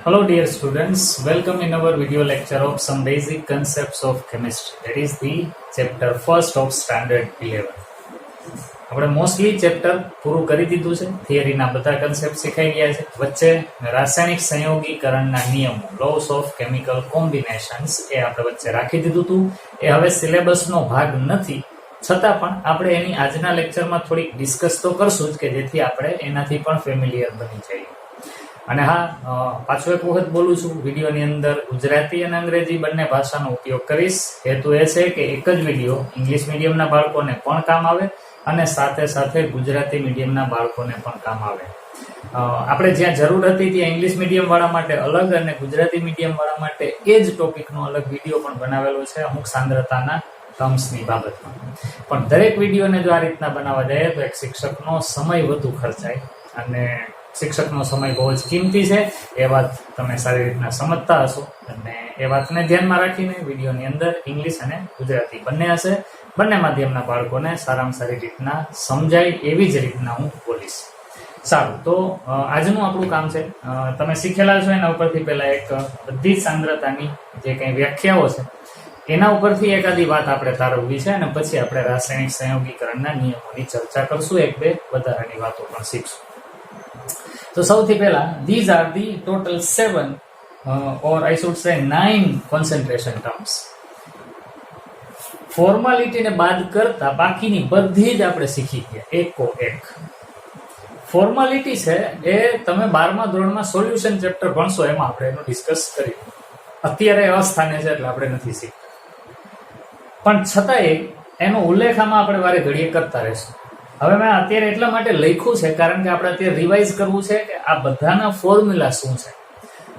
Hello dear students, welcome in our video lecture of some basic concepts of chemistry. That is the chapter first of standard 11. આપણે mostly chapter પૂરું કરી દીધું છે. થિયરીના બધા concept શીખાઈ ગયા છે. વચ્ચે રાસાયણિક સંયોગીકરણના નિયમો, લોસ ઓફ કેમિકલ કોમ્બિનેશન્સ એ આપણે વચ્ચે રાખી દીધું હતું. એ હવે સિલેબસનો ભાગ નથી, છતાં પણ આપણે એની આજના લેક્ચરમાં થોડીક ડિસ્કસ તો કરશું જ કે જેથી આપણે એનાથી પણ ફેમિલિયર બની જઈએ. અને હા, પાછો એક વખત બોલું છું, વિડીયોની અંદર ગુજરાતી અને અંગ્રેજી બંને ભાષાનો ઉપયોગ કરીશ. હેતુ એ છે કે એક જ વિડીયો ઇંગ્લિશ મીડિયમના બાળકોને પણ કામ આવે અને સાથે સાથે ગુજરાતી મીડિયમના બાળકોને પણ કામ આવે. આપણે જ્યાં જરૂર હતી ત્યાં ઇંગ્લિશ મીડિયમ વાળા માટે અલગ અને ગુજરાતી મીડિયમ વાળા માટે એ જ ટોપિકનો અલગ વિડીયો પણ બનાવેલો છે અમુક સાંદ્રતાના ટર્મ્સની બાબતમાં. પણ દરેક વિડીયોને જો આ રીતના બનાવવા જાય તો એક શિક્ષકનો સમય વધુ ખર્ચાય અને શિક્ષકનો સમય બહુ જ કિંમતી છે. એ વાત તમે સારી રીતના સમજતા હશો અને એ વાતને ધ્યાનમાં રાખીને વિડીયોની અંદર ઇંગ્લિશ અને ગુજરાતી બંને હશે. બંને માધ્યમના બાળકોને સારામાં સારી રીતના સમજાય એવી જ રીતના હું બોલીશ. સારું, તો આજનું આપણું કામ છે, તમે શીખેલા છો એના ઉપરથી પહેલા એક બધી જ સાંદ્રતાની જે કંઈ વ્યાખ્યાઓ છે એના ઉપરથી એકાદી વાત આપણે તારવવી છે અને પછી આપણે રાસાયણિક સંયોગીકરણના નિયમોની ચર્ચા કરશું. એક બે વધારાની વાતો પણ શીખશું. તો સૌથી પહેલા these are the total 7 or I should say 9 concentration terms. Formality ને બાદ કરતા બાકીની બધી જ આપણે શીખી ગયા એકો એક. ફોર્માલિટી છે એ તમે 12મા ધોરણમાં સોલ્યુશન ચેપ્ટર ભણશો એમાં આપણે એનું ડિસ્કસ કર્યું. અત્યારે અસ્થાને છે એટલે આપણે નથી શીખતા, પણ છતાંય એનો ઉલ્લેખ આમાં આપણે વારે ઘડીએ કરતા રહેશું. હવે મેં અત્યારે એટલા માટે લખ્યું છે કારણ કે આપણે અત્યારે રિવાઇઝ કરવું છે કે આ બધાના ફોર્મ્યુલા શું છે.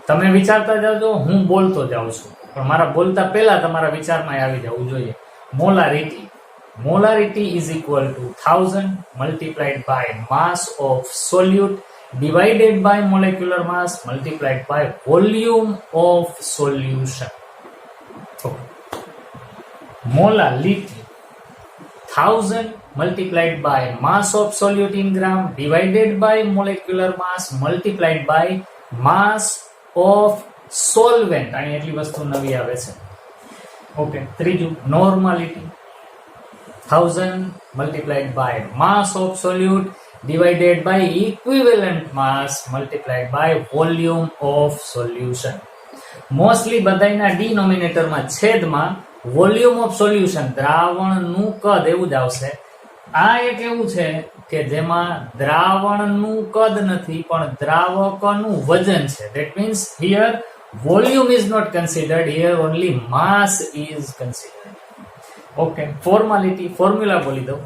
તમે વિચારતા જાઓ, હું બોલતો જાઉં છું, પણ મારા બોલતા પહેલા તમારા વિચારમાં આવી જવું જોઈએ. Molarity is equal to 1000 multiplied by mass of solute divided by molecular mass multiplied by volume of solution. Okay. Molality 1000 multiplied by mass of solute in gram divided by molecular mass multiplied by mass of solvent. આની એટલી વસ્તુ નવી આવે છે. Okay, ત્રીજું normality 1000 multiplied by mass of solute divided by equivalent mass multiplied by volume of solution. Mostly બધાના ડિનોમિનેટરમાં છેદમાં volume of solution દ્રાવણનું કદ એવું જ આવશે. આ એક એવું છે કે જેમાં દ્રાવણનું કદ નથી પણ દ્રાવકનું વજન છે. That means here volume is not considered, here only mass is considered. Okay, formality formula બોલી દઉં.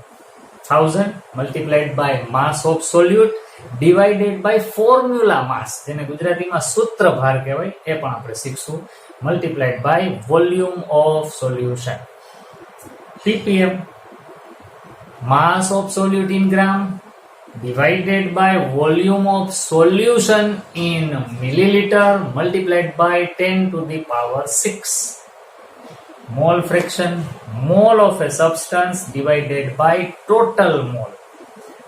1000 multiplied by mass of solute divided by formula mass, જેને ગુજરાતીમાં સૂત્રભાર કહેવાય, એ પણ આપણે શીખશું. multiplied by volume of solution. ppm mass of solute in gram divided by volume of solution in milliliter multiplied by 10 to the power 6. Mole fraction, mole of a substance divided by total mole.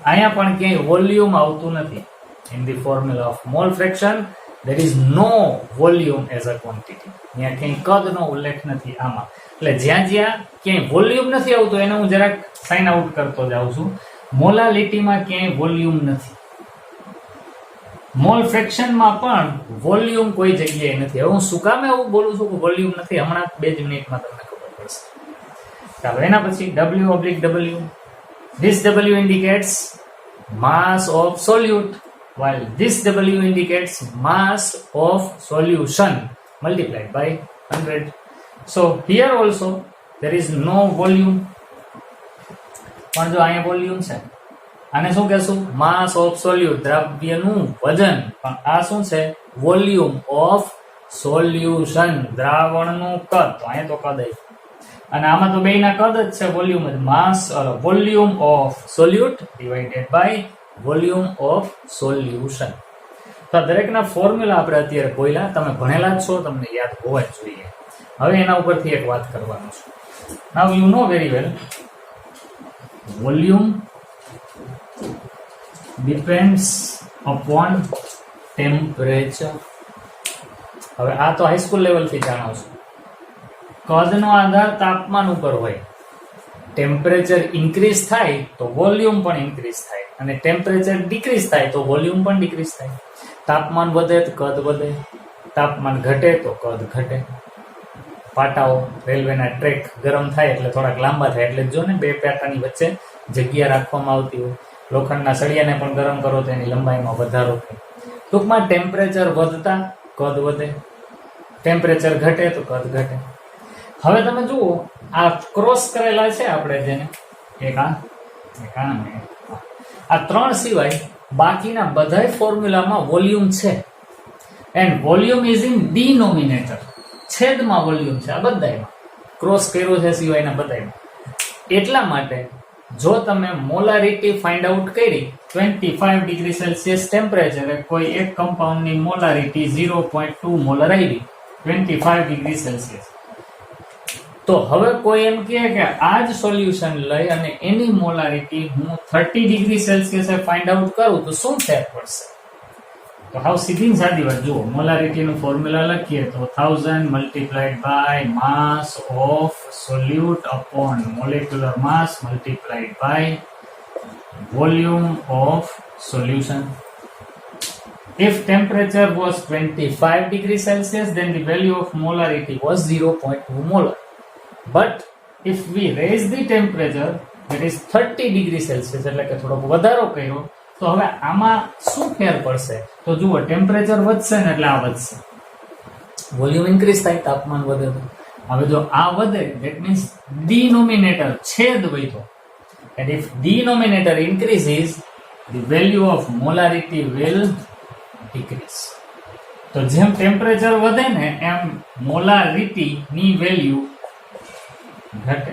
અહીંયા પણ ક્યાંય volume આવતું નથી. In the formula of mole fraction there is no volume as a quantity. અહીંયા ક્યાંય કદનો ઉલ્લેખ નથી આમાં. એટલે જ્યાં જ્યાં ક્યાંય વોલ્યુમ નથી આવતું એને હું જરાક સાઇન આઉટ કરતો જાઉં છું. મોલાલિટીમાં ક્યાંય વોલ્યુમ નથી, મોલ ફ્રેક્શનમાં પણ વોલ્યુમ કોઈ જગ્યાએ નથી. હવે હું શું કામ એવું બોલું છું કે વોલ્યુમ નથી, હમણાં 2 જ મિનિટમાં તમને ખબર પડશે. ચાલો, એના પછી W/W. This W indicates mass of solute while this W indicates mass of solution multiplied by 100. So here also there is no volume. પણ જો અહીંયા વોલ્યુમ છે, આને શું કહેશું? માસ ઓફ સોલ્યુટ, દ્રવ્યનું વજન. પણ આ શું છે? વોલ્યુમ ઓફ સોલ્યુશન, દ્રાવણનું કદ. તો અહીંયા તો કદ અને આમાં તો બેયના કદ જ છે, વોલ્યુમ જ. Mass volume of solute divided by volume of solution. તો દરેકના ફોર્મ્યુલા આપણે અત્યારે બોલ્યા, તમે ભણેલા જ છો, તમને યાદ હોવા જ જોઈએ. હવે એના ઉપરથી એક વાત કરવાનું છે. Now you know very well, volume depends upon temperature. હવે આ તો હાઈસ્કૂલ લેવલથી જાણો છો. કદનો આધાર તાપમાન ઉપર હોય. ટેમ્પરેચર ઇન્ક્રીઝ થાય તો વોલ્યુમ પણ ઇન્ક્રીઝ થાય, અને ટેમ્પરેચર ડિક્રીઝ થાય તો વોલ્યુમ પણ ડિક્રીઝ થાય. તાપમાન વધે તો કદ વધે, તાપમાન ઘટે તો કદ ઘટે. પાટાઓ, રેલવેના ટ્રેક ગરમ થાય એટલે થોડાક લાંબા થાય, એટલે જો ને બે પાટાની વચ્ચે જગ્યા રાખવામાં આવતી હોય. લોખંડના સળિયાને પણ ગરમ કરો તો એની લંબાઈમાં વધારો થાય. ટૂંકમાં ટેમ્પરેચર વધતા કદ વધે, ટેમ્પરેચર ઘટે તો કદ ઘટે. હવે તમે જુઓ, આ ક્રોસ કરેલા છે આપણે જેને આ ત્રણ સિવાય બાકીના બધા ફોર્મ્યુલામાં વોલ્યુમ છે. And volume is in denominator, છેદમાં વોલ્યુમ છે આ બધામાં. ક્રોસ કર્યો છે સિવાયના બધામાં. એટલા માટે જો તમે મોલારિટી ફાઇન્ડ આઉટ કરી 25 ડિગ્રી સેલ્સિયસ ટેમ્પરેચરે કોઈ એક કમ્પાઉન્ડની મોલારિટી 0.2 મોલર આવી 25 ડિગ્રી સેલ્સિયસ, તો હવે કોઈ એમ કહે કે આ જ સોલ્યુશન લઈ અને એની મોલારિટી હું 30 ડિગ્રી સેલ્સિયસે ફાઇન્ડ આઉટ કરું તો શું ફેર પડશે? તો હાવ સીધી સાદી વાત જુઓ, મોલારિટીનું ફોર્મ્યુલા લખીએ તો 1000 multiplied by mass of solute upon molecular mass multiplied by volume of solution. If temperature was 25 degrees Celsius, then the value of molarity was 0.2 molar. But if we raise the temperature, that is 30 degrees Celsius, એટલે કે થોડોક વધારો કર્યો, તો હવે આમાં શું ફેર પડશે? તો જુઓ, ટેમ્પરેચર વધશે ને એટલે આ વધશે, વોલ્યુમ ઇન્ક્રીઝ થાય, તાપમાન વધે. હવે જો આ વધે, that means denominator છેદ વધ્યો, and if denominator increases, the value of molarity will decrease. તો જેમ ટેમ્પરેચર વધે ને એમ મોલારિટી ની વેલ્યુ ઘટે,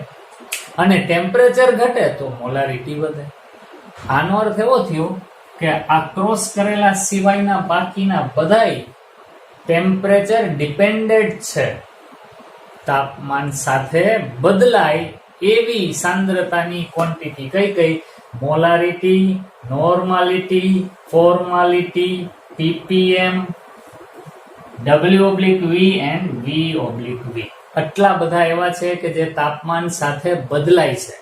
અને ટેમ્પરેચર ઘટે તો મોલારિટી વધે. આનો અર્થ એવો થયો કે આ ક્રોસ કરેલા સિવાયના બાકીના બધાય ટેમ્પરેચર ડિપેન્ડેન્ટ છે. તાપમાન સાથે બદલાય એવી સાંદ્રતાની ક્વોન્ટિટી કઈ? Molarity, normality, formality, ppm, W/V and V/V. આટલા બધા એવા છે કે જે તાપમાન સાથે બદલાય છે.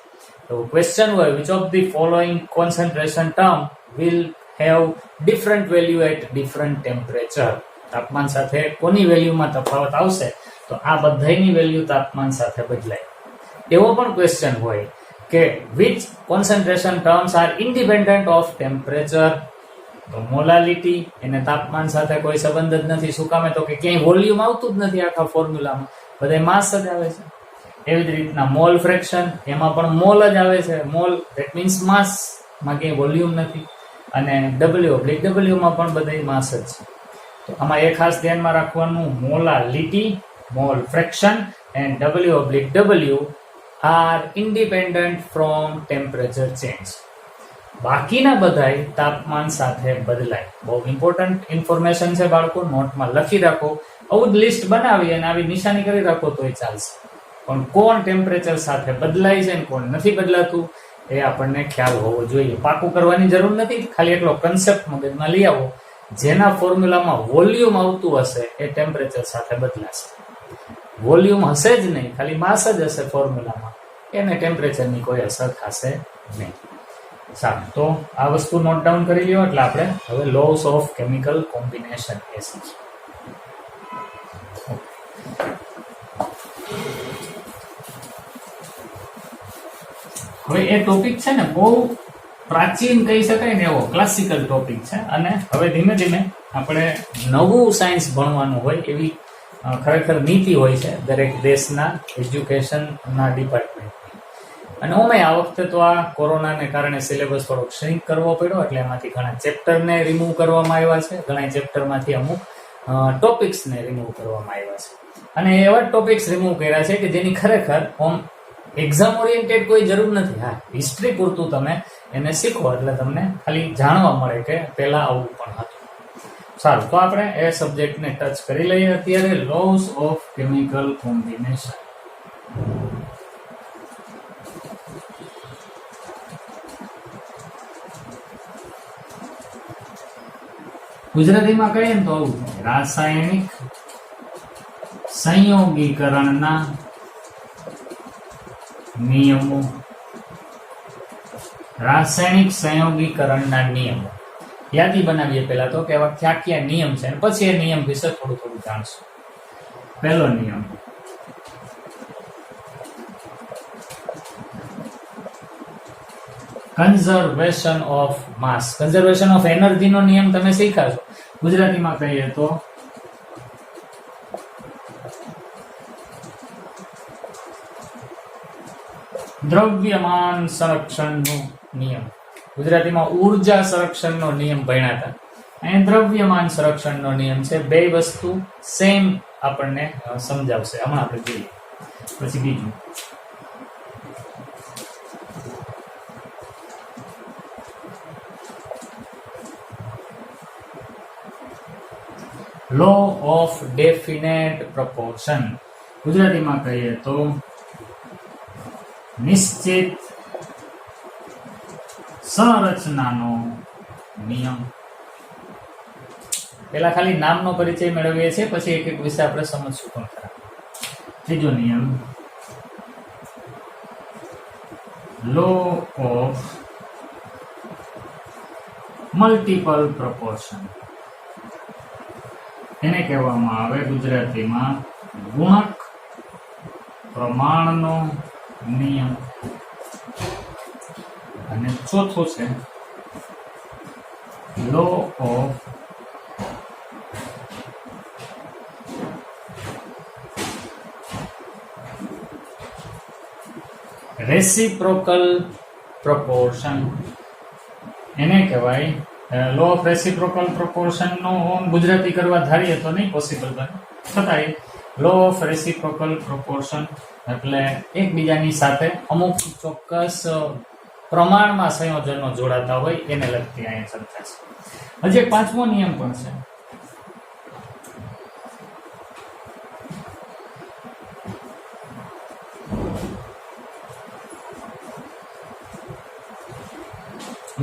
તો ક્વેશ્ચન હોય, which of the following concentration term will have different value at different temperature? તાપમાન સાથે કોની વેલ્યુમાં તફાવત આવશે? તો આ બધાની વેલ્યુ તાપમાન સાથે બદલાય. એવો પણ ક્વેશ્ચન હોય કે which concentration terms are independent of temperature? તો મોલાલિટી એને તાપમાન સાથે કોઈ સંબંધ જ નથી. શું કામે? તો કે ક્યાંય વોલ્યુમ આવતું જ નથી આખા ફોર્મ્યુલામાં, બધા માસ જ આવે છે. એવી જ રીતના મોલ ફ્રેક્શન, એમાં પણ મોલ જ આવે છે. મોલ ધેટ મીન્સ માસ, માં ક્યાંય વોલ્યુમ નથી. અને W/W માં પણ બધા માસ જ છે. તો આમાં એ ખાસ ધ્યાનમાં રાખવાનું, molality, mall fraction and W/W R independent from temperature change. બાકીના બધાય તાપમાન સાથે બદલાય. બહુ ઇમ્પોર્ટન્ટ ઇન્ફોર્મેશન છે બાળકો, નોટમાં લખી રાખો. આવું જ લિસ્ટ બનાવી અને આવી નિશાની કરી રાખો તોય ચાલશે. પણ કોણ ટેમ્પરેચર સાથે બદલાય છે ને કોણ નથી બદલાતું એ આપણને ખ્યાલ હોવો જોઈએ. પાકું કરવાની જરૂર નથી, ખાલી એટલો કન્સેપ્ટ મગજમાં લઈ આવો. જેના ફોર્મ્યુલામાં વોલ્યુમ આવતું હશે એ ટેમ્પરેચર સાથે બદલાશે. વોલ્યુમ હશે જ નહીં, ખાલી માસ જ હશે ફોર્મ્યુલામાં, એને ટેમ્પરેચરની કોઈ અસર થશે નહીં. સારું, તો આ વસ્તુ નોટ ડાઉન કરી લ્યો. એટલે આપણે હવે લોસ ઓફ કેમિકલ કોમ્બિનેશન એ શીખીએ. હવે એ ટોપિક છે ને બહુ પ્રાચીન કહી શકાય ને એવો ક્લાસિકલ ટોપિક છે, અને હવે ધીમે ધીમે આપણે નવું સાયન્સ ભણવાનું હોય એવી ખરેખર નીતિ હોય છે દરેક દેશના એજ્યુકેશનના ડિપાર્ટમેન્ટ. અને ઓમેય આ વખતે તો આ કોરોનાને કારણે સિલેબસ થોડોક શ્રિંક કરવો પડ્યો, એટલે એમાંથી ઘણા ચેપ્ટરને રિમૂવ કરવામાં આવ્યા છે, ઘણા ચેપ્ટરમાંથી અમુક ટોપિક્સને રિમૂવ કરવામાં આવ્યા છે. અને એવા ટોપિક્સ રિમૂવ કર્યા છે કે જેની ખરેખર એક્ઝામ ઓરિએન્ટેડ કોઈ જરૂર નથી. હા, હિસ્ટ્રી પૂરતું તમે એને શીખો એટલે તમને ખાલી જાણવા મળે કે પહેલા આવું પણ હતું. સારું, તો આપણે એ સબ્જેક્ટને ટચ કરી લઈએ અત્યારે. Loss of chemical combination. ગુજરાતીમાં કહીએ ને તો આવું રાસાયણિક સંયોગીકરણના નિયમો, રાસાયણિક સંયોગીકરણના નિયમો યાદી બનાવીએ પહેલા તો કે આવા ક્યાં ક્યાં નિયમ છે, પછી એ નિયમ વિશે થોડું થોડું જાણશું. પહેલો નિયમ, conservation of mass. Conservation of energy નો નિયમ તમે શીખ્યા છો. ગુજરાતીમાં કહીએ તો દ્રવ્યમાન સંરક્ષણનો નિયમ. ગુજરાતીમાં ઉર્જા સંરક્ષણનો નિયમ ભણ્યા હતા. અહીં દ્રવ્યમાન સંરક્ષણનો નિયમ છે. બે વસ્તુ સેમ આપણને સમજાવશે, હમણાં આપણે જોઈએ. પછી બીજું, લો ઓફ ડેફિનેટ પ્રપોર્શન. ગુજરાતીમાં કહીએ તો નિશ્ચિત સંરચનાનો નિયમ. પેલા ખાલી નામનો પરિચય મેળવીએ છીએ, પછી એક એક વિશે આપણે સમજશું પણ ખરા. ત્રીજો નિયમ, લો ઓફ મલ્ટિપલ પ્રપોર્શન. એને કહેવામાં આવે ગુજરાતીમાં ગુણક પ્રમાણનો નિયમ. અને ચોથું છે લો ઓફ રેસિપ્રોકલ પ્રપોર્શન. એને કહેવાય લો ઓફ રેસિપ્રોકલ પ્રપોર્શન નો ગુજરાતી કરવા ધારીએ તો નહીં પોસિબલ બને, છતાંય લો ઓફ રેસિપ્રોકલ પ્રપોર્શન એટલે એકબીજાની સાથે અમુક ચોક્કસ પ્રમાણમાં સંયોજનો જોડાતા હોય એને લગતી અહીંયા ચર્ચા છે. હજી એક પાંચમો નિયમ પણ છે.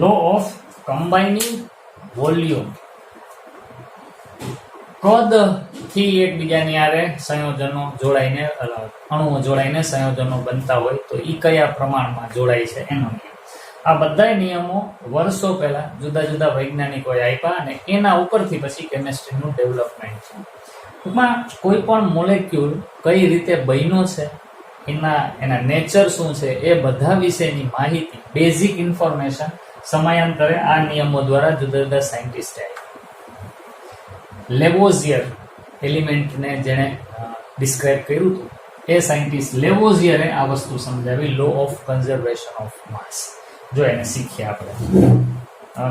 Law of combining volume. કદ થી એકબીજાની આરે સંયોજનો જોડાઈને અણુઓ જોડાઈને સંયોજનો બનતા હોય તો એ કયા પ્રમાણમાં જોડાય છે એનો નિયમ. આ બધા નિયમો વર્ષો પહેલા જુદા જુદા વૈજ્ઞાનિકોએ આપ્યા અને એના ઉપરથી પછી કેમિસ્ટ્રીનું ડેવલપમેન્ટ છે. ટૂંકમાં કોઈ પણ મોલેક્યુલ કઈ રીતે બન્યો છે, એના નેચર શું છે, એ બધા વિશેની માહિતી, બેઝિક ઇન્ફોર્મેશન સમયાંતરે આ નિયમો દ્વારા જુદા જુદા સાયન્ટિસ્ટે આપ્યા. લેવોઝિયર એલિમેન્ટને જેણે ડિસ્ક્રાઇબ કર્યું હતું એ સાયન્ટિસ્ટ લેવોઝિયરે આ વસ્તુ સમજાવી, law of conservation of mass. જો એને શીખીએ આપણે.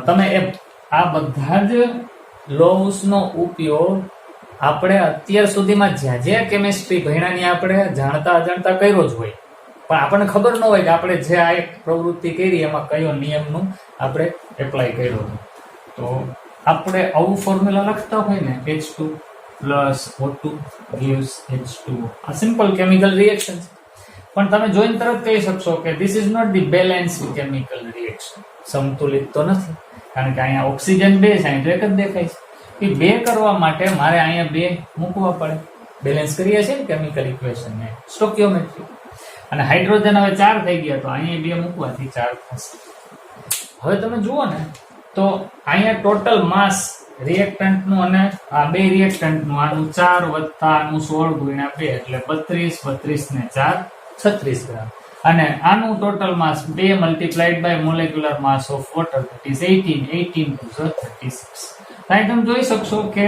તમે આ બધા જ લોસનો ઉપયોગ આપણે અત્યાર સુધીમાં જ્યાં જ્યાં કેમિસ્ટ્રી ભણ્યાની આપણે જાણતા અજાણતા કર્યો જ હોય, પણ આપણને ખબર ન હોય કે આપણે જે આ એક પ્રવૃત્તિ કરી એમાં કયો નિયમનું આપણે એપ્લાય કર્યો. તો આપણે આવું ફોર્મ્યુલા લખતા હોય ને, H2 plus O2 gives H2O. આ સિમ્પલ કેમિકલ રિએક્શન છે, પણ તમે જોઈને તરત કહી શકશો કે this is not the balanced chemical reaction. સંતુલિત તો નથી, કારણ કે અહીંયા ઓક્સિજન 2 છે, અહીં તો એક જ દેખાય છે. એ 2 કરવા માટે મારે અહીંયા 2 મૂકવા પડે. બેલેન્સ કરીએ છીએ ને કેમિકલ ઇક્વેશનને, સ્ટોકિયોમેટ્રી. અને હાઇડ્રોજન હવે 4 થઈ ગયા, તો અહીંયા 2 મૂકવાથી 4 થશે. હવે તમે જુઓ ને તો અહીંયા ટોટલ માસ રિએક્ટન્ટનું અને આ 2 રિએક્ટન્ટનું, આનું 4 વત્તા આનું 16 ગુણ્યા 2 એટલે 32, 32 ને 4 36 ગ્રામ. અને આનું total mass 2 multiplied by molecular mass of water, that is 18 to 36. અહીં તમે જોઈ શકશો કે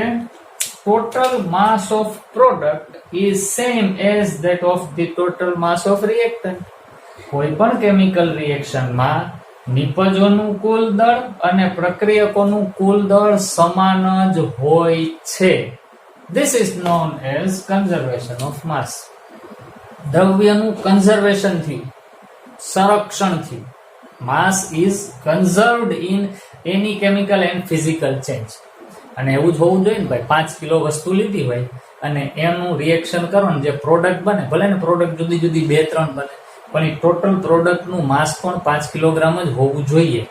total mass of product is same as that of the total mass of reactant. કોઈ પણ કેમિકલ રિએક્શનમાં નિપજોનું કુલ દળ અને પ્રક્રિયકોનું કુલ દળ સમાન જ હોય છે. This is known as conservation of mass. દ્રવ્યનું કન્ઝર્વેશન થી, સંરક્ષણથી, mass is conserved in any chemical and physical change. અને એવું જ હોવું જોઈએ ને ભાઈ. 5 કિલો વસ્તુ લીધી હોય અને એનું રિએક્શન કરો ને જે પ્રોડક્ટ બને, ભલે ને પ્રોડક્ટ જુદી જુદી 2-3 બને, પણ એ ટોટલ પ્રોડક્ટનું માસ પણ 5 કિલોગ્રામ જ હોવું જોઈએ.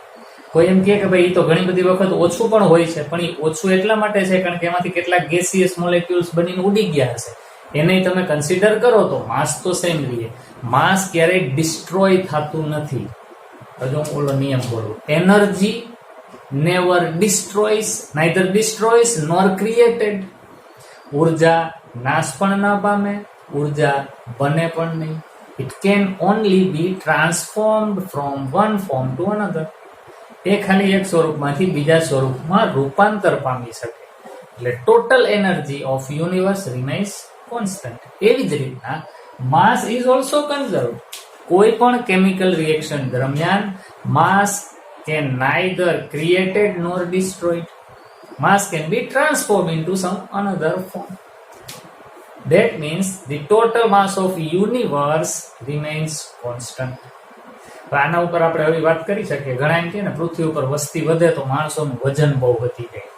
કોઈ એમ કહે કે ભાઈ એ તો ઘણી બધી વખત ઓછું પણ હોય છે, પણ એ ઓછું એટલા માટે છે કારણ કે એમાંથી કેટલાક ગેસિયસ મોલેક્યુલ્સ બનીને ઉડી ગયા હશે, એને તમે કન્સિડર કરો તો માસ તો સેમ રહે. માસ ક્યારેય ડિસ્ટ્રોય થતું નથી. હજુ હું ઓલો નિયમ બોલું, energy never destroys, neither destroys nor created. ઉર્જા નાશ પણ ના પામે, ઉર્જા બને પણ નહીં. It can only be transformed from one form to another. એ ખાલી એક સ્વરૂપમાંથી બીજા સ્વરૂપમાં રૂપાંતર પામી શકે. એટલે total energy of universe remains constant. એવી જ રીતના માસ ઇઝ ઓલ્સો કન્ઝર્વ. કોઈ પણ કેમિકલ રિએક્શન દરમિયાન mass can neither created nor destroyed. Mass can be transformed into some another form. That means the total mass of universe remains constant. આના ઉપર આપણે હવે વાત કરી શકીએ. ઘણા એમ કે ને પૃથ્વી ઉપર વસ્તી વધે તો માણસોનું વજન બહુ વધી જાય.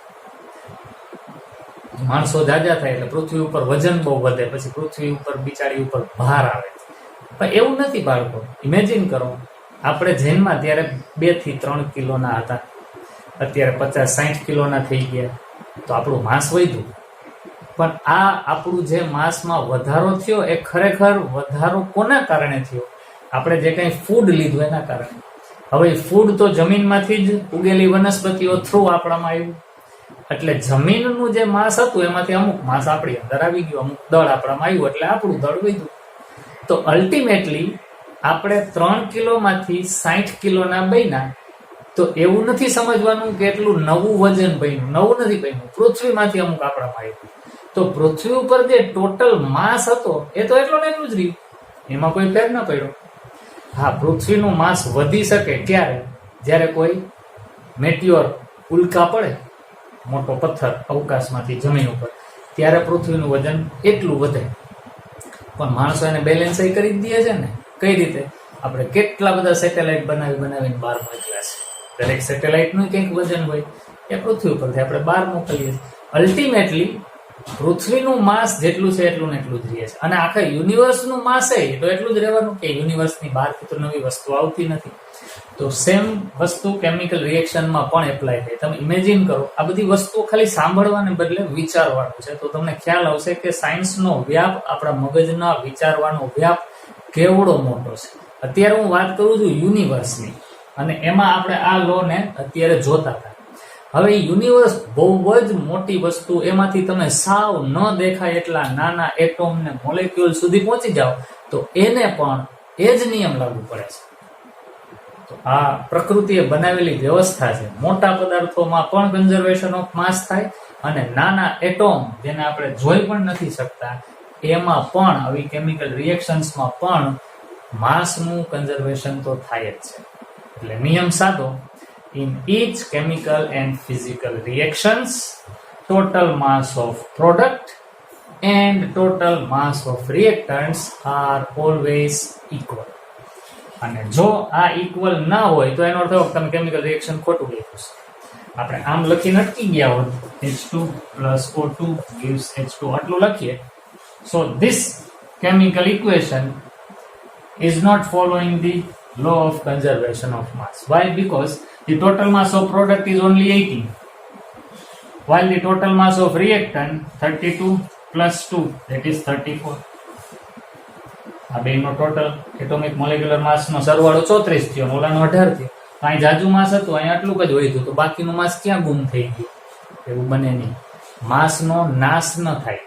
માણસો જાજા થાય એટલે પૃથ્વી ઉપર વજન બહુ વધે, પછી પૃથ્વી ઉપર બિચારી ઉપર ભાર આવે. પણ એવું નથી બાળકો. ઇમેજિન કરો, આપણે જન્મા ત્યારે 2 થી 3 કિલોના હતા, અત્યારે 50-60 કિલોના થઈ ગયા, તો આપણું માંસ વધ્યું. પણ આ આપણું જે માંસમાં વધારો થયો એ ખરેખર વધારો કોના કારણે થયો? આપણે જે કંઈ ફૂડ લીધું એના કારણે. હવે ફૂડ તો જમીનમાંથી જ ઉગેલી વનસ્પતિઓ થ્રુ આપણામાં આવ્યું. એટલે જમીનનું જે માંસ હતું એમાંથી અમુક માંસ આપણી અંદર આવી ગયું, અમુક દળ આપણામાં આવ્યું, એટલે આપણું દળ વધ્યું. તો અલ્ટિમેટલી આપણે 3 કિલોમાંથી 60 કિલોના બન્યા. તો એવું નથી સમજવાનું કે એટલું નવું વજન બન્યું. નવું નથી બન્યું, પૃથ્વીમાંથી અમુક આપણામાં આવ્યું. તો પૃથ્વી ઉપર જે ટોટલ માસ હતો એ તો એટલો ને એટલું જ રહ્યું, એમાં કોઈ ફેર ના પડ્યો. હા, પૃથ્વીનું માસ વધી શકે ક્યારે? જ્યારે કોઈ મેટિયોર ઉલ્કા પડે, મોટો પથ્થર અવકાશમાંથી જમીન ઉપર, ત્યારે પૃથ્વીનું વજન એટલું વધે. પણ માણસો એને બેલેન્સ કરી જ દે છે ને. કઈ રીતે? આપણે કેટલા બધા સેટેલાઇટ બનાવીને બહાર મોકલ્યા છે. દરેક સેટેલાઇટનું કંઈક વજન હોય, એ પૃથ્વી ઉપરથી આપણે બહાર મોકલીએ છીએ. અલ્ટિમેટલી પૃથ્વીનું માસ જેટલું છે એટલું ને એટલું જ રહે છે. અને આખા યુનિવર્સનું માસ તો એટલું જ રહેવાનું કે યુનિવર્સની બહારથી તો નવી વસ્તુ આવતી નથી. તો સેમ વસ્તુ કેમિકલ રિએક્શનમાં પણ એપ્લાય થાય. તમે ઇમેજિન કરો, આ બધી વસ્તુઓ ખાલી સાંભળવાને બદલે વિચારવાનું છે, તો તમને ખ્યાલ આવશે કે સાયન્સનો વ્યાપ, આપણા મગજના વિચારવાનો વ્યાપ કેવડો મોટો છે. અત્યારે હું વાત કરું છું યુનિવર્સની, અને એમાં આપણે આ લો ને અત્યારે જોતા હતા. હવે યુનિવર્સ બહુ જ મોટી વસ્તુ, એમાંથી તમે સાવ ન દેખાય એટલા નાના એટોમ ને મોલેક્યુલ સુધી પહોંચી જાઓ તો એને પણ એ જ નિયમ લાગુ પડે છે. તો આ પ્રકૃતિએ બનાવેલી વ્યવસ્થા છે. મોટા પદાર્થોમાં પણ કન્ઝર્વેશન ઓફ માસ થાય, અને નાના એટોમ જેને આપણે જોઈ પણ નથી શકતા એમાં પણ, આવી કેમિકલ રિએક્શન્સમાં પણ માસનું કન્ઝર્વેશન તો થાય જ છે. એટલે નિયમ સાદો: in each chemical and physical reactions, total mass of product and total mass of reactants are always equal. અને જો આ ઇક્વલ ના હોય તો એનો અર્થ એવો કે તમે કેમિકલ રિએક્શન ખોટું લખ્યું છે. આપણે આમ લખીને અટકી ગયા હોત, H2 plus O2 gives H2, આટલું લખીએ. So this chemical equation is not following the law of conservation of mass. Why? Because the total mass of product is only 18, while the total mass of reactant 32 plus 2, that is 34. આ બેનો total atomic molecular માસનો સરવાળો 34 થયો, ઓલાનો 18 થયો. અહીં જાજુ માસ હતું, અહીં આટલું જ વધ્યું, તો બાકીનું માસ ક્યાં ગુમ થઈ ગયું? એવું બને નહીં. માસનો નાશ ન થાય,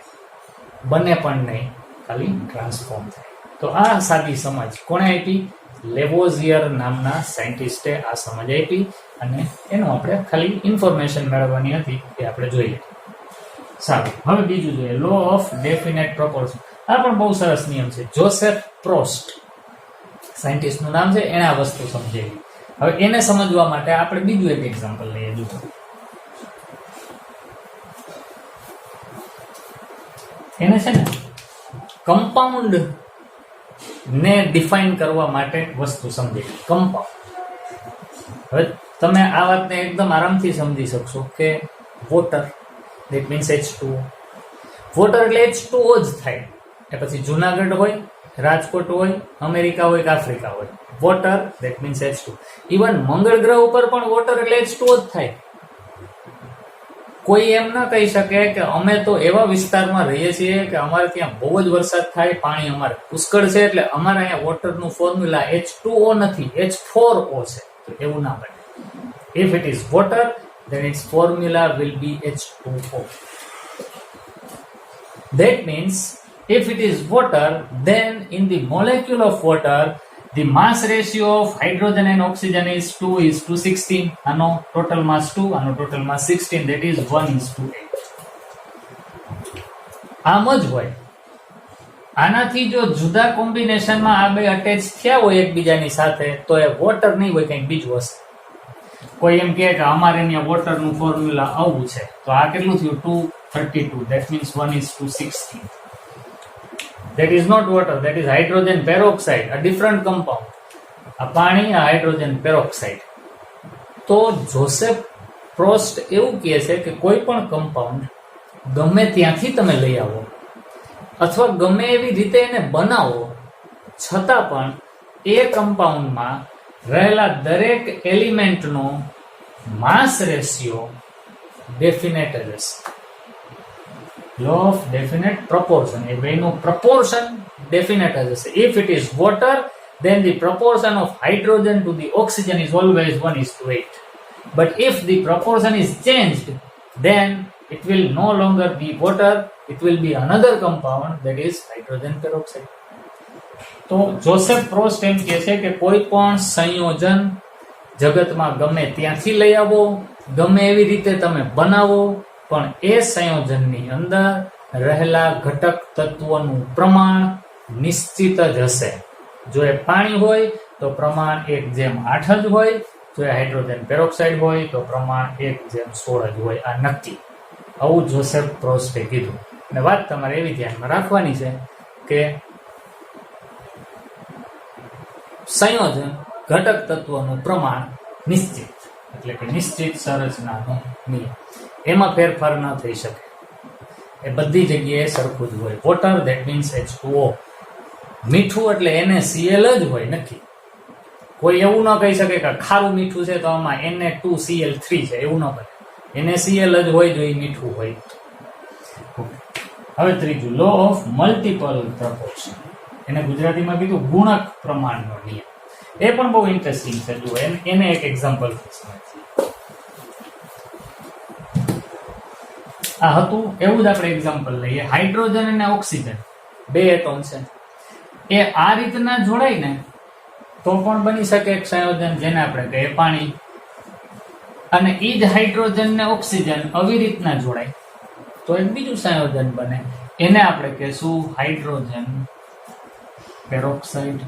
બને પણ નહીં, ખાલી ટ્રાન્સફોર્મ થાય. તો આ સાદી સમજ કોણે આપી? લેવોઝિયર નામના સાયન્ટિસ્ટે આ સમજ આપી, અને એનું આપણે ખાલી ઇન્ફોર્મેશન મેળવવાની હતી એ આપણે જોઈએ. સારું, હવે બીજું જોઈએ, લો ઓફ ડેફિનેટ પ્રોપોર્શન. આ પણ બહુ સરસ નિયમ છે. જોસેફ પ્રોસ્ટ સાયન્ટિસ્ટનું નામ છે, એણે આ વસ્તુ સમજાવી. હવે એને સમજવા માટે આપણે બીજું એક એક્ઝામ્પલ લઈએ. જુઓ, એને છે ને કમ્પાઉન્ડ ને ડિફાઇન કરવા માટે વસ્તુ સમજાવી. કમ્પાઉન્ડ. હવે તમે આ વાતને એકદમ આરામથી સમજી શકશો કે water, that means H2O. Water એટલે H2O જ થાય. એ પછી જુનાગઢ હોય, રાજકોટ હોય, અમેરિકા હોય કે આફ્રિકા હોય, water that means H2. Even મંગળ ગ્રહ ઉપર પણ વોટર એટલે H2O જ થાય. કોઈ એમ ના કહી શકે કે અમે તો એવા વિસ્તારમાં રહીએ છીએ કે અમારે ત્યાં બહુ જ વરસાદ થાય, પાણી અમારે પુષ્કળ છે, એટલે અમારે અહીંયા વોટરનું ફોર્મ્યુલા H2O નથી, H4O છે. તો એવું ના બને. If it is water, then its formula will be H2O. That means if it is water, then in the molecule of water, the mass ratio of hydrogen and oxygen is 2:16. Ano total mass 2, ano total mass 16. That is 1:8. આમ જ હોય. આનાથી જો જુદા કોમ્બિનેશનમાં આ બે attach થયા હોય એકબીજાની સાથે તો એ વોટર નહીં હોય, કંઈક બીજું હશે. કોઈ એમ કહે કે અમારે અહીંયા વોટરનું ફોર્મ્યુલા આવું છે, તો આ કેટલું થયું? 232. That means 1:16. That is not water, that is hydrogen peroxide, a different compound. આ પાણી, આ હાઇડ્રોજન પેરોક્સાઇડ. તો જોસેફ પ્રોસ્ટ એવું કહે છે કે કોઈ પણ કમ્પાઉન્ડ ગમે ત્યાંથી તમે લઈ આવો અથવા ગમે એવી રીતે એને બનાવો, છતાં પણ એ કમ્પાઉન્ડમાં રહેલા દરેક એલિમેન્ટનો માસ રેશિયો ડેફિનેટ જ હશે. Law of definite proportion. A બેનો proportion definite જ હશે. If it is water, then the proportion of hydrogen to the oxygen is always 1:8. But if the proportion is changed, then it will no longer be water, it will be another compound, that is hydrogen peroxide. તો Joseph પ્રોસ્ટ એમ કહે છે કે કોઈ પણ સંયોજન જગતમાં ગમે ત્યાંથી લઈ આવો, ગમે એવી રીતે તમે બનાવો, પણ એ સંયોજનની અંદર રહેલા ઘટક તત્વોનું પ્રમાણ નિશ્ચિત જ હશે. જો એ પાણી હોય તો પ્રમાણ 1:8 જ હોય, જો એ હાઇડ્રોજન પેરોક્સાઇડ હોય તો પ્રમાણ 1:16 જ હોય. આ નક્કી. આવું જોસેફ પ્રોસ્ટે કીધું. અને વાત તમારે એવી ધ્યાનમાં રાખવાની છે કે સંયોજન ઘટક તત્વોનું પ્રમાણ નિશ્ચિત, એટલે કે નિશ્ચિત સંરચનાનો નિયમ, એમાં ફેરફાર ન થઈ શકે. એ બધી જગ્યાએ સરખું જ હોય. Water that means H2O. મીઠું એટલે NaCl જ હોય, નક્કી. કોઈ એવું ન કહી શકે કે ખારું મીઠું છે તો આમાં Na2Cl3 છે, એવું ન બને. NaCl જ હોય જો એ મીઠું હોય. હવે ત્રીજું, લો ઓફ મલ્ટિપલ પ્રપોર્શન. એને ગુજરાતીમાં કીધું ગુણક પ્રમાણનો નિયમ. એ પણ બહુ ઇન્ટરેસ્ટિંગ છે. જુઓ એને એક એક્ઝામ્પલ આ હતું એવું જ આપણે એક્ઝામ્પલ લઈએ. હાઇડ્રોજન અને ઓક્સિજન બે એટોમ છે, એ આ રીતના જોડાય ને તો પણ બની શકે એક સંયોજન જેને આપણે કહીએ પાણી. અને એ જ હાઇડ્રોજન ને ઓક્સિજન આવી રીતના જોડાય તો એક બીજું સંયોજન બને, એને આપણે કહીશું હાઇડ્રોજન પેરોક્સાઇડ.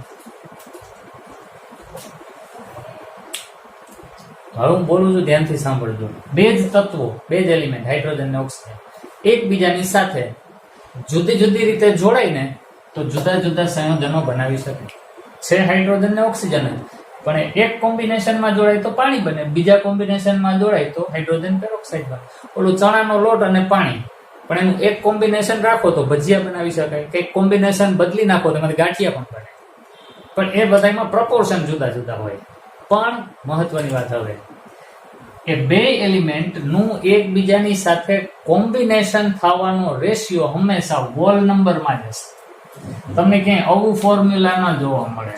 હવે હું બોલું છું, ધ્યાનથી સાંભળજો. બે જ તત્વો, બે જ એલિમેન્ટ હાઇડ્રોજન ને ઓક્સિજન એકબીજાની સાથે જુદી જુદી રીતે જોડાઈને તો જુદા જુદા સંયોજનો બનાવી શકે છે. હાઇડ્રોજન ને ઓક્સિજન જ, પણ એક કોમ્બિનેશનમાં જોડાય તો પાણી બને, બીજા કોમ્બિનેશનમાં જોડાય તો હાઇડ્રોજન પેરોક્સાઇડ બને. ઓલું ચણાનો લોટ અને પાણી, પણ એનું એક કોમ્બિનેશન રાખો તો ભજીયા બનાવી શકાય, કંઈક કોમ્બિનેશન બદલી નાખો તો એમાંથી ગાંઠિયા પણ બને. પણ એ બધામાં પ્રપોર્શન જુદા જુદા હોય. પણ મહત્વની વાત હવે કે બે એલિમેન્ટનું એકબીજાની સાથે કોમ્બિનેશન થવાનો રેશિયો હંમેશા હોલ નંબરમાં જ હશે. તમને ક્યાંય આવું ફોર્મ્યુલા ના જોવા મળે.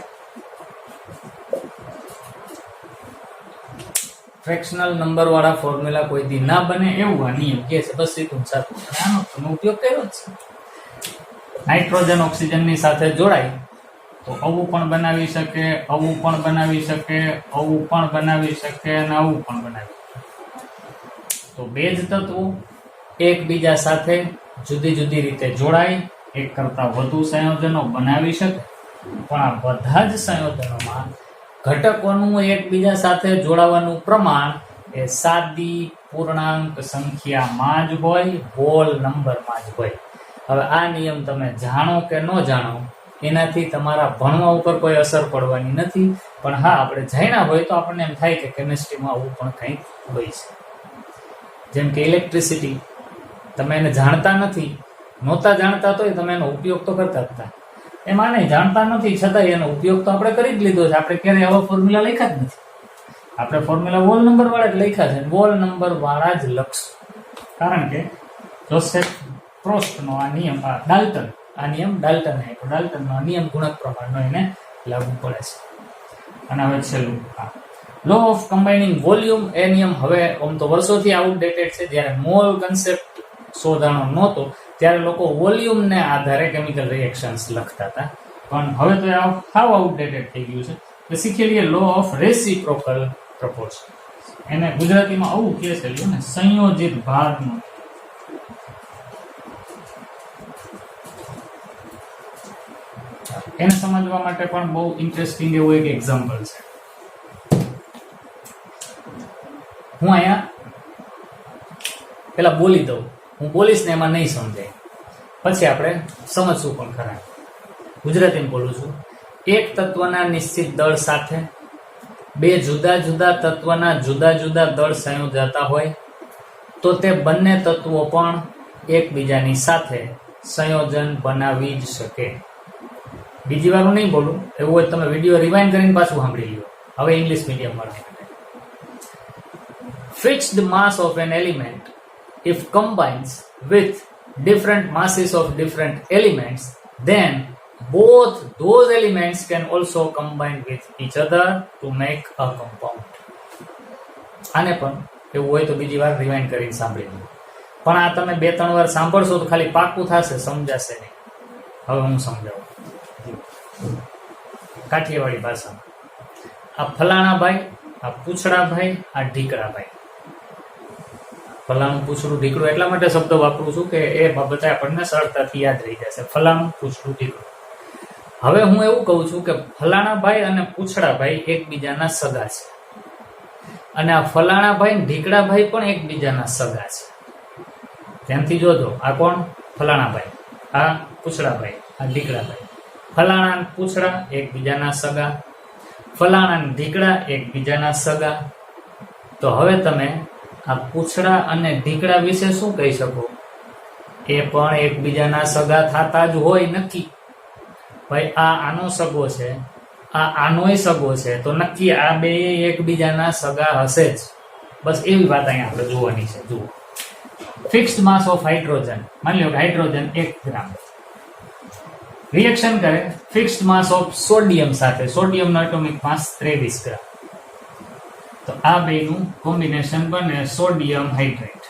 ફ્રેક્શનલ નંબર વાળા ફોર્મ્યુલા કોઈ દી ના બને એવું આ નિયમ કહે છે. બસ એટલું સાચું. આનો તમે ઉપયોગ કર્યો જ છે. નાઇટ્રોજન ઓક્સિજન ની સાથે જોડાય તો આવું પણ બનાવી શકે, આવું પણ બનાવી શકે, આવું પણ બનાવી શકે અને આવું પણ બનાવી શકે. તો બે જ તત્વો એકબીજા સાથે જુદી જુદી રીતે જોડાય, એક કરતા વધુ સંયોજનો બનાવી શકે. પણ આ બધા જ સંયોજનોમાં ઘટકોનું એકબીજા સાથે જોડાવાનું પ્રમાણ એ સાદી પૂર્ણાંક સંખ્યામાં જ હોય, હોલ નંબરમાં જ હોય. હવે આ નિયમ તમે જાણો કે ન જાણો એનાથી તમારા ભણવા ઉપર કોઈ અસર પડવાની નથી. પણ હા, આપણે જાણ્યા હોય તો આપણને એમ થાય કે કેમિસ્ટ્રીમાં આવું પણ કંઈક હોય છે. જેમ કે ઇલેક્ટ્રિસિટી, તમે એને જાણતા નથી, નહોતા જાણતા તોય તમે એનો ઉપયોગ તો કરતા હતા. એમાં નહીં, જાણતા નથી છતાંય એનો ઉપયોગ તો આપણે કરી જ લીધો છે. આપણે ક્યારેય આવા ફોર્મ્યુલા લખ્યા જ નથી. આપણે ફોર્મ્યુલા વોલ નંબર વાળા જ લખ્યા છે, વોલ નંબર વાળા જ લખશું. કારણ કે જોસેફ પ્રોસ્ટનો આ નિયમ, આ નિયમ ડાલ્ટન આપ્યો. ડાલ્ટનનો નિયમ ગુણક પ્રમાણનો એને લાગુ પડે છે. અને હવે છેલ્લું લો ઓફ કમ્બાઇનિંગ વોલ્યુમ. એ નિયમ હવે આમ તો વર્ષોથી આઉટડેટેડ છે. જ્યારે મોલ કન્સેપ્ટ શોધાણો નહોતો ત્યારે લોકો વોલ્યુમને આધારે કેમિકલ રિએક્શન્સ લખતા હતા, પણ હવે તો હાવ આઉટડેટેડ થઈ ગયું છે. તો શીખી લઈએ લો ઓફ રેસિપ્રોકલ પ્રપોર્શન. એને ગુજરાતીમાં આવું કહે છે ને, સંયોજિત ભારનો. એને સમજવા માટે પણ બહુ ઇન્ટરેસ્ટિંગ એવું એક એક્ઝામ્પલ છે. હું અહીંયા પેલા બોલી દઉં, હું બોલીશ ને એમાં નહીં સમજાય, પછી આપણે સમજશું પણ ખરા. ગુજરાતીમાં બોલું છું. એક તત્વના નિશ્ચિત દળ સાથે બે જુદા જુદા તત્વના જુદા જુદા દળ સંયોજાતા હોય તો તે બંને તત્વો પણ એકબીજાની સાથે સંયોજન બનાવી જ શકે. બીજી વાર હું નહીં બોલું, એવું હોય તમે વિડીયો રિવાઇન્ડ કરીને પાછું સાંભળી લો. હવે ઇંગ્લિશ મીડિયમમાં fixed mass of an element if combines with different masses of different elements, then both those elements can also combine with each other to make a compound. આને પણ એવું હોય તો બીજી વાર રિવાઇન્ડ કરીને સાંભળી લો. પણ આ તમે 2-3 વાર સાંભળશો તો ખાલી પાકું થશે, સમજાશે નહીં. હવે હું સમજાવું કાઠિયાવાડી ભાષામાં. આ ફલાણા ભાઈ, આ પૂછડા ભાઈ, આ ઢીકડા ભાઈ. ફલાણું પૂછડું ઢીકડું એટલા માટે શબ્દ વાપરું છું કે એ બાબતે આપણને સરળતાથી યાદ રહી જશે. ફલાણું પૂછડું ઢીકડું. હવે હું એવું કહું છું કે ફલાણા ભાઈ અને પૂછડા ભાઈ એકબીજાના સગા છે, અને આ ફલાણા ભાઈ ને ઢીકડા ભાઈ પણ એકબીજાના સગા છે. ધ્યાનથી જોજો, આ કોણ? ફલાણા ભાઈ, આ પૂછડા ભાઈ, આ ઢીકડા ભાઈ. ફલાણા પૂછડા એકબીજાના સગા, ફલાણા ઢીકડા એકબીજાના સગા. તો હવે તમે આ પૂછડા અને ઢીકડા વિશે શું કહી શકો? એ પણ એકબીજાના સગા થતા જ હોય નક્કી. ભાઈ આ આનો સગો છે, આ આનોય સગો છે, તો નક્કી આ બે એકબીજાના સગા હશે જ. બસ એવી વાત અહીંયા આપણે જોવાની છે. જુઓ, ફિક્સ્ડ માસ ઓફ હાઇડ્રોજન. માની લો કે હાઇડ્રોજન 1 ગ્રામ રિએક્શન કરે ફિક્સ્ડ માસ ઓફ સોડિયમ સાથે. સોડિયમનો એટોમિક માસ 23 ગ્રામ. તો આ બેનું કોમ્બિનેશન બને સોડિયમ હાઇડ્રેટ.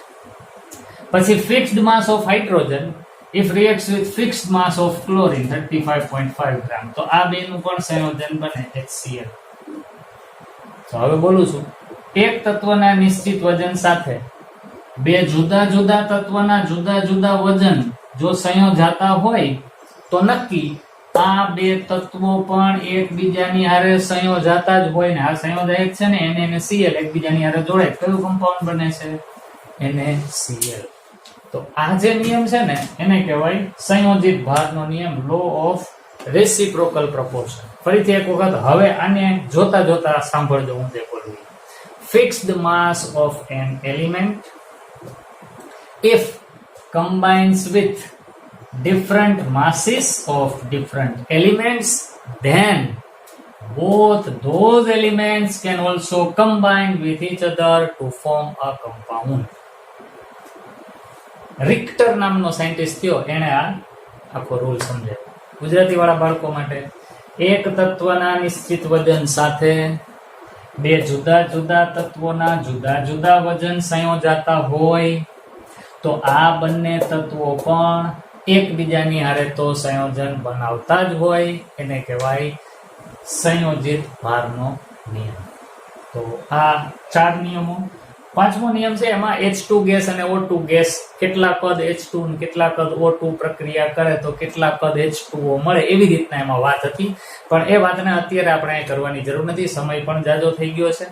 પછી fixed mass of hydrogen if reacts with fixed mass of chlorine 35.5 ગ્રામ, તો આ બેનું પણ સંયોજન બને HCl. તો હવે બોલું છું, એક તત્વના નિશ્ચિત વજન સાથે બે જુદા જુદા તત્વના જુદા જુદા વજન જો સંયોજાતા હોય તો નક્કી આ બે તત્વો પણ એકબીજાની હારે સંયોજાતા જ હોય ને. આ સંયોજક છે ને NaCl એકબીજાની હારે જોડે કયું કમ્પાઉન્ડ બને છે? NaCl. તો આ જે નિયમ છે ને એને કહેવાય સંયોજિત ભારનો નિયમ, લો ઓફ રેસિપ્રોકલ પ્રપોર્શન. ફરીથી એક વખત હવે આને જોતા જોતા સાંભળજો હું જે બોલું. Fixed mass of an element if combines with different masses of different elements, then both those elements can also combine with each other to form a compound. Richter નામનો સાયન્ટિસ્ટ થયો, એને આ આખો રૂલ સમજાવ્યો ગુજરાતી વાળા બાળકો માટે. એક તત્વના નિશ્ચિત વજન સાથે બે જુદા જુદા તત્વોના જુદા જુદા વજન સંયોજાતા હોય તો આ બંને તત્વો પણ એકબીજાની હારે તો સંયોજન બનાવતા જ હોય. એને કહેવાય સંયોજિત ભારનો નિયમ. તો આ 4 નિયમો. 5મો નિયમ છે એમાં H2 ગેસ અને O2 ગેસ કેટલા કદ H2 અને કેટલા કદ O2 પ્રક્રિયા કરે તો કેટલા કદ H2O મળે, એવી રીતના એમાં વાત હતી. પણ એ વાતને અત્યારે આપણે કરવાની જરૂર નથી, સમય પણ જાજો થઈ ગયો છે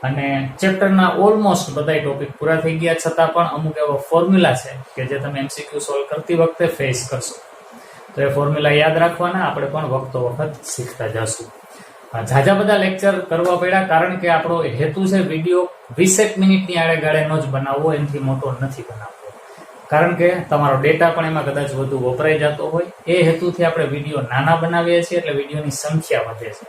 અને ચેપ્ટરના ઓલમોસ્ટ બધા ટોપિક પૂરા થઈ ગયા. છતાં પણ અમુક એવો ફોર્મ્યુલા છે કે જે તમે MCQ સોલ્વ કરતી વખતે ફેસ કરશો, તો એ ફોર્મ્યુલા યાદ રાખવાના. આપણે પણ વખતો વખત શીખતા જશું. ઝાઝા બધા લેક્ચર કરવા પડ્યા કારણ કે આપણો હેતુ છે વિડીયો 20 મિનિટની આડે ગાળે નો જ બનાવવો, એનાથી મોટો નથી બનાવવો. કારણ કે તમારો ડેટા પણ એમાં કદાચ વધુ વપરાઈ જતો હોય. એ હેતુથી આપણે વિડીયો નાના બનાવીએ છીએ એટલે વિડીયોની સંખ્યા વધે છે.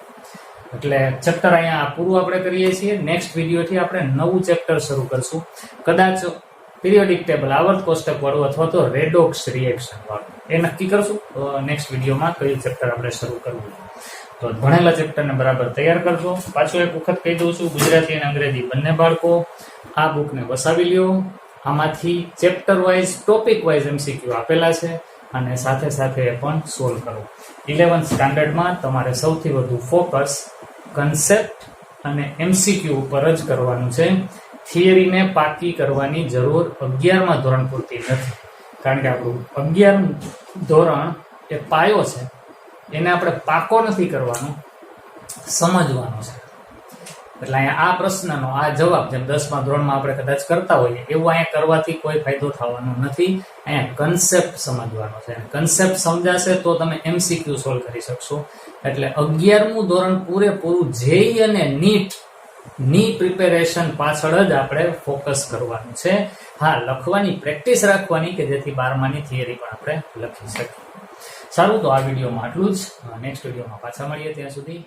એટલે ચેપ્ટર અહીંયા પૂરું આપણે કરીએ છીએ. નેક્સ્ટ વિડીયોથી આપણે નવું ચેપ્ટર શરૂ કરશું. કદાચ પીરિયોડિક ટેબલ આવર્ત કોષ્ટક વાળું અથવા તો રેડોક્સ રિએક્શન વાળું એ નક્કી કરશું નેક્સ્ટ વિડીયોમાં કયું ચેપ્ટર આપણે શરૂ કરવું. તો ભણેલા ચેપ્ટરને બરાબર તૈયાર કરજો. પાછું એક વખત કહી દઉં છું, ગુજરાતી અને અંગ્રેજી બંને બાળકો આ બુકને વસાવી લ્યો. આમાંથી chapter wise topic wise MCQ આપેલા છે અને સાથે સાથે એ પણ સોલ્વ કરો. 11th સ્ટાન્ડર્ડમાં તમારે સૌથી વધુ ફોકસ કન્સેપ્ટ અને MCQ ઉપર જ કરવાનું છે. થિયરીને પાકી કરવાની જરૂર 11મા ધોરણ પૂરતી નથી, કારણ કે આપણું 11 ધોરણ એ પાયો છે, એને આપણે પાકો નથી કરવાનો, સમજવાનો છે. એટલે અહીંયા આ પ્રશ્નનો આ જવાબ જેમ 10મા ધોરણમાં આપણે કદાચ કરતા હોઈએ એવું અહીંયા કરવાથી કોઈ ફાયદો થવાનો નથી. અહીંયા કન્સેપ્ટ સમજવાનો છે. કન્સેપ્ટ સમજાશે તો તમે MCQ સોલ્વ કરી શકશો. એટલે 11મું ધોરણ પૂરેપૂરું JEE અને NEET ની પ્રિપેરેશન પાછળ જ આપણે ફોકસ કરવાનું છે. હા, લખવાની પ્રેક્ટિસ રાખવાની કે જેથી 12માની થિયરી પણ આપણે લખી શકીએ. સારું, તો આ વિડીયોમાં આટલું જ. નેક્સ્ટ વિડીયોમાં પાછા મળીએ. ત્યાં સુધી